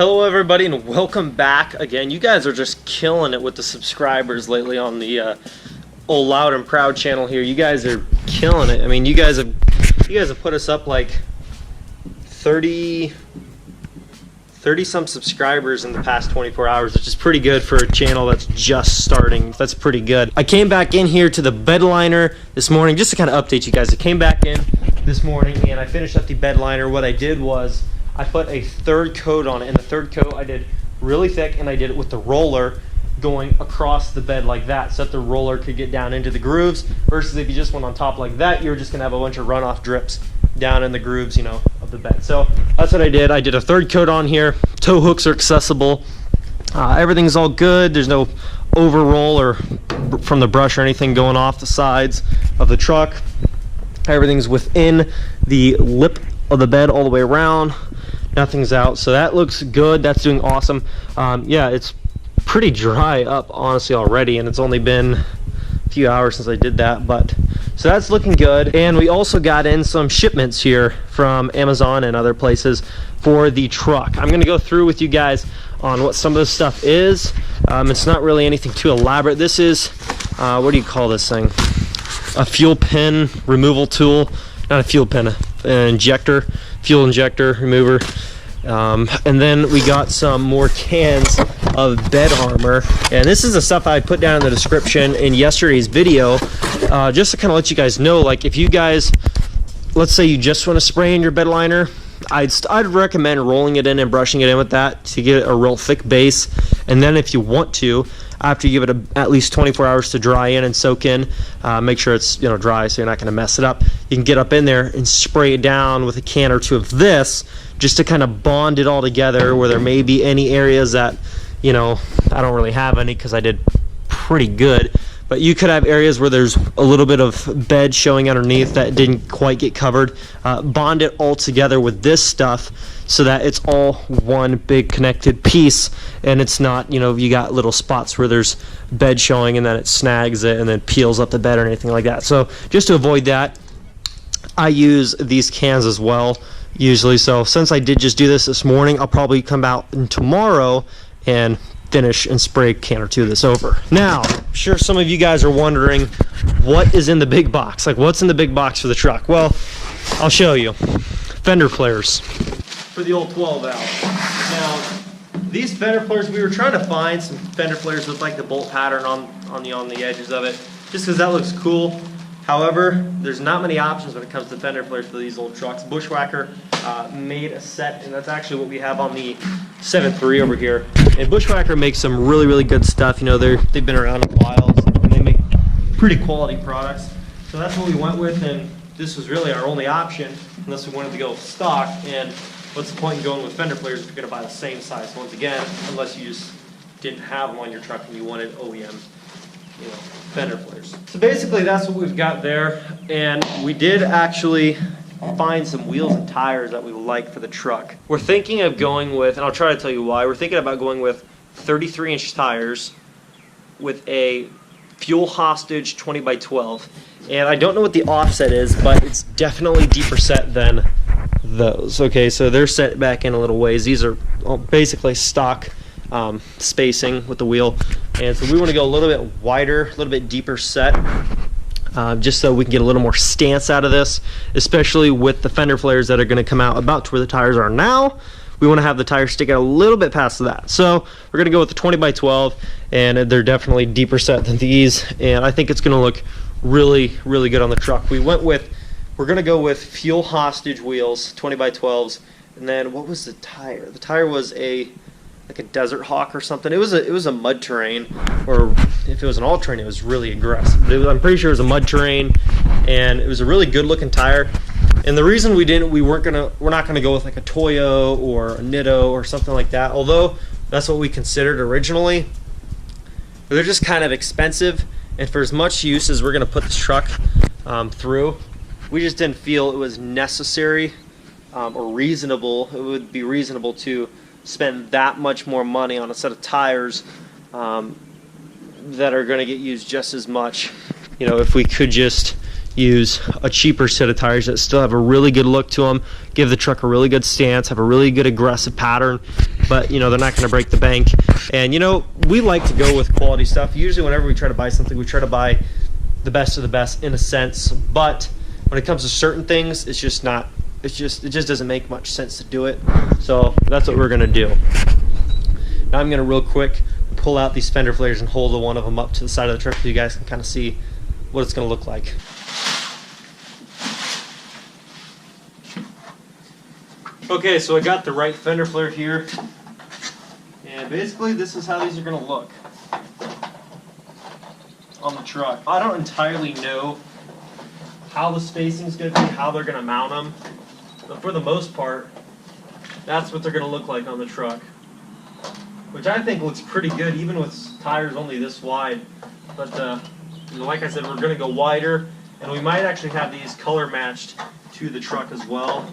Hello everybody and welcome back again. You guys are just killing it with the subscribers lately on the old Loud and Proud channel here. You guys are killing it. I mean, you guys have put us up like 30 some subscribers in the past 24 hours, which is pretty good for a channel that's just starting. That's pretty good. I came back in here to the bed liner this morning just to kind of update you guys. I came back in this morning and I finished up the bed liner. What I did was I put a third coat on it, and the third coat I did really thick, and I did it with the roller going across the bed like that so that the roller could get down into the grooves, versus if you just went on top like that, you're just gonna have a bunch of runoff drips down in the grooves, you know, of the bed. So that's what I did. I did a third coat on here. Tow hooks are accessible. Everything's all good. There's no overroll or from the brush or anything going off the sides of the truck. Everything's within the lip of the bed all the way around. Nothing's out, so that looks good. That's doing awesome. Yeah, it's pretty dry up honestly already, and it's only been a few hours since I did that, but so that's looking good. And we also got in some shipments here from Amazon and other places for the truck. I'm gonna go through with you guys on what some of this stuff is. It's not really anything too elaborate. This is what do you call this thing? A fuel pin removal tool. Not a fuel pin, an injector, fuel injector remover. And then we got some more cans of bed armor, and this is the stuff I put down in the description in yesterday's video, just to kind of let you guys know, like if you guys, let's say you just want to spray in your bed liner, I'd recommend rolling it in and brushing it in with that to get a real thick base. And then if you want to, after you give it at least 24 hours to dry in and soak in, make sure it's dry so you're not going to mess it up. You can get up in there and spray it down with a can or two of this, just to kind of bond it all together, where there may be any areas that I don't really have any because I did pretty good. But you could have areas where there's a little bit of bed showing underneath that didn't quite get covered. Bond it all together with this stuff so that it's all one big connected piece, and it's not, you got little spots where there's bed showing and then it snags it and then peels up the bed or anything like that. So just to avoid that, I use these cans as well usually. So since I did just do this morning, I'll probably come out tomorrow and finish and spray a can or two of this over. Now, I'm sure some of you guys are wondering what is in the big box. Like, what's in the big box for the truck? Well, I'll show you. Fender flares for the old 12 valve. Now, these fender flares, we were trying to find some fender flares with like the bolt pattern on the edges of it, just because that looks cool. However, there's not many options when it comes to fender flares for these old trucks. Bushwhacker made a set, and that's actually what we have on the 7.3 over here. And Bushwhacker makes some really, really good stuff. They've been around a while, and they make pretty quality products. So that's what we went with, and this was really our only option, unless we wanted to go stock. And what's the point in going with fender flares if you're going to buy the same size once again, unless you just didn't have them on your truck and you wanted OEM fender flares. So basically that's what we've got there, and we did actually find some wheels and tires that we like for the truck. We're thinking of going with, and I'll try to tell you why, we're thinking about going with 33-inch tires with a fuel hostage 20x12, and I don't know what the offset is, but it's definitely deeper set than those. Okay, so they're set back in a little ways. These are basically stock spacing with the wheel, and so we want to go a little bit wider, a little bit deeper set, just so we can get a little more stance out of this, especially with the fender flares that are going to come out about to where the tires are now. We want to have the tires stick out a little bit past that, so we're going to go with the 20x12, and they're definitely deeper set than these, and I think it's going to look really, really good on the truck. We're going to go with fuel hostage wheels, 20x12s, and then what was the tire? The tire was like a Desert Hawk or something. It was a mud terrain, or if it was an all terrain, it was really aggressive. But I'm pretty sure it was a mud terrain, and it was a really good looking tire. And the reason we're not gonna go with like a Toyo or a Nitto or something like that, although that's what we considered originally. But they're just kind of expensive, and for as much use as we're gonna put this truck through, we just didn't feel it was necessary or reasonable. It would be reasonable to spend that much more money on a set of tires that are going to get used just as much. If we could just use a cheaper set of tires that still have a really good look to them, give the truck a really good stance, have a really good aggressive pattern, but you know, they're not going to break the bank. And you know, we like to go with quality stuff. Usually whenever we try to buy something, we try to buy the best of the best in a sense, but when it comes to certain things, it just doesn't make much sense to do it. So that's what we're going to do. Now I'm going to real quick pull out these fender flares and hold one of them up to the side of the truck so you guys can kind of see what it's going to look like. Okay, so I got the right fender flare here, and basically this is how these are going to look on the truck. I don't entirely know how the spacing is going to be, how they're going to mount them, but for the most part, that's what they're going to look like on the truck, which I think looks pretty good even with tires only this wide. But you know, like I said, we're going to go wider, and we might actually have these color matched to the truck as well,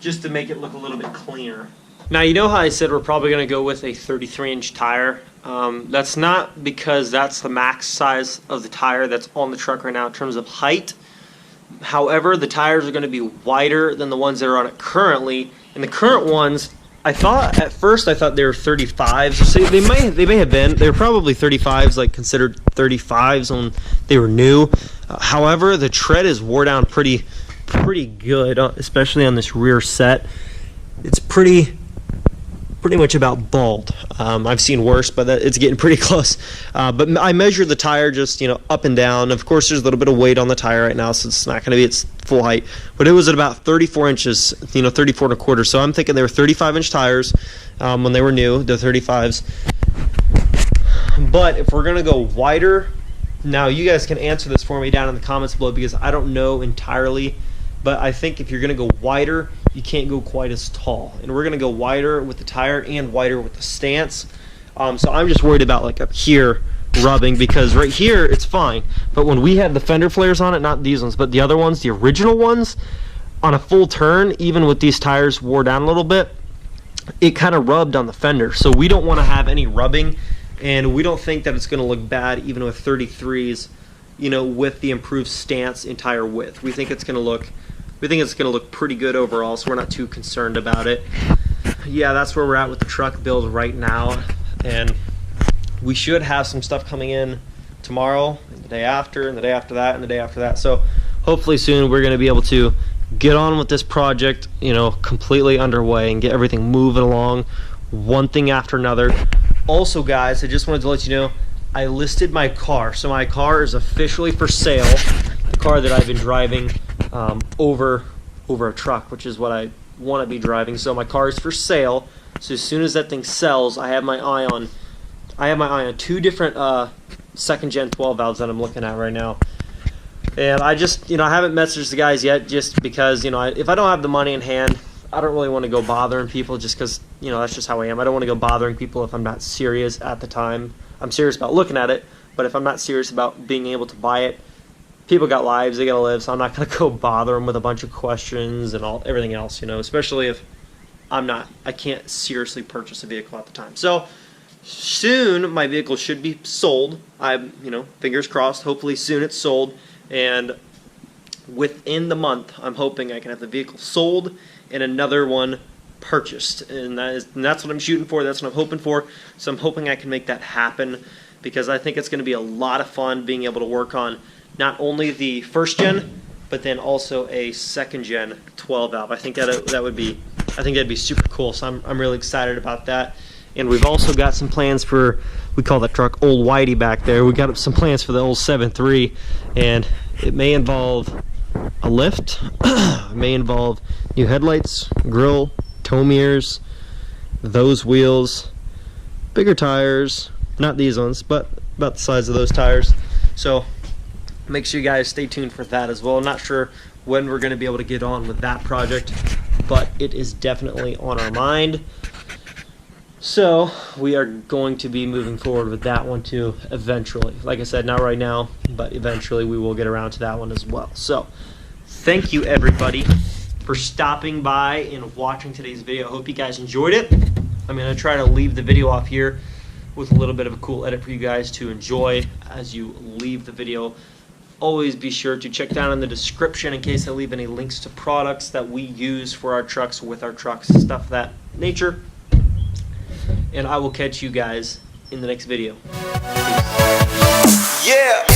just to make it look a little bit cleaner. Now, you know how I said we're probably going to go with a 33-inch tire? That's not because that's the max size of the tire that's on the truck right now in terms of height. However, the tires are going to be wider than the ones that are on it currently, and the current ones, at first I thought they were 35s. So they may have been. They were probably 35s, like considered 35s when they were new. However, the tread is wore down pretty good, especially on this rear set. It's pretty much about bald. I've seen worse, but it's getting pretty close. But I measured the tire just, you know, up and down. Of course, there's a little bit of weight on the tire right now, so it's not going to be its full height. But it was at about 34 inches, you know, 34 and a quarter. So I'm thinking they were 35-inch tires when they were new, the 35s. But if we're going to go wider, now you guys can answer this for me down in the comments below, because I don't know entirely. But I think if you're going to go wider, you can't go quite as tall. And we're going to go wider with the tire and wider with the stance. So I'm just worried about like up here rubbing, because right here it's fine. But when we had the fender flares on it, not these ones, but the other ones, the original ones, on a full turn, even with these tires wore down a little bit, it kind of rubbed on the fender. So we don't want to have any rubbing, and we don't think that it's going to look bad even with 33s, you know, with the improved stance and tire width. We think it's going to look pretty good overall, so we're not too concerned about it. Yeah, that's where we're at with the truck build right now, and we should have some stuff coming in tomorrow, and the day after, and the day after that, and the day after that. So hopefully soon we're going to be able to get on with this project, you know, completely underway and get everything moving along, one thing after another. Also, guys, I just wanted to let you know, I listed my car. So my car is officially for sale. The car that I've been driving over a truck, which is what I want to be driving. So my car is for sale. So as soon as that thing sells, I have my eye on two different second gen 12 valves that I'm looking at right now. And I just, you know, I haven't messaged the guys yet, just because, you know, if I don't have the money in hand, I don't really want to go bothering people, just because, you know, that's just how I am. I don't want to go bothering people if I'm not serious at the time. I'm serious about looking at it, but if I'm not serious about being able to buy it, people got lives, they gotta live, so I'm not gonna go bother them with a bunch of questions and everything else, you know, especially if I can't seriously purchase a vehicle at the time. So soon my vehicle should be sold. I'm, you know, fingers crossed, hopefully soon it's sold, and within the month I'm hoping I can have the vehicle sold and another one purchased, and that's what I'm shooting for. That's what I'm hoping for. So I'm hoping I can make that happen, because I think it's going to be a lot of fun being able to work on not only the first gen, but then also a second gen 12 valve. I think that'd be super cool. So I'm really excited about that. And we've also got some plans for, we call that truck Old Whitey back there. We got some plans for the old 7.3, and it may involve a lift, it may involve new headlights, grille, tow mirrors, those wheels, bigger tires, not these ones, but about the size of those tires. So make sure you guys stay tuned for that as well. I'm not sure when we're going to be able to get on with that project, but it is definitely on our mind. So we are going to be moving forward with that one too eventually. Like I said, not right now, but eventually we will get around to that one as well. So thank you everybody for stopping by and watching today's video. I hope you guys enjoyed it. I'm going to try to leave the video off here with a little bit of a cool edit for you guys to enjoy as you leave the video always be sure to check down in the description in case I leave any links to products that we use for our trucks, with our trucks, stuff of that nature. And I will catch you guys in the next video. Peace. Yeah.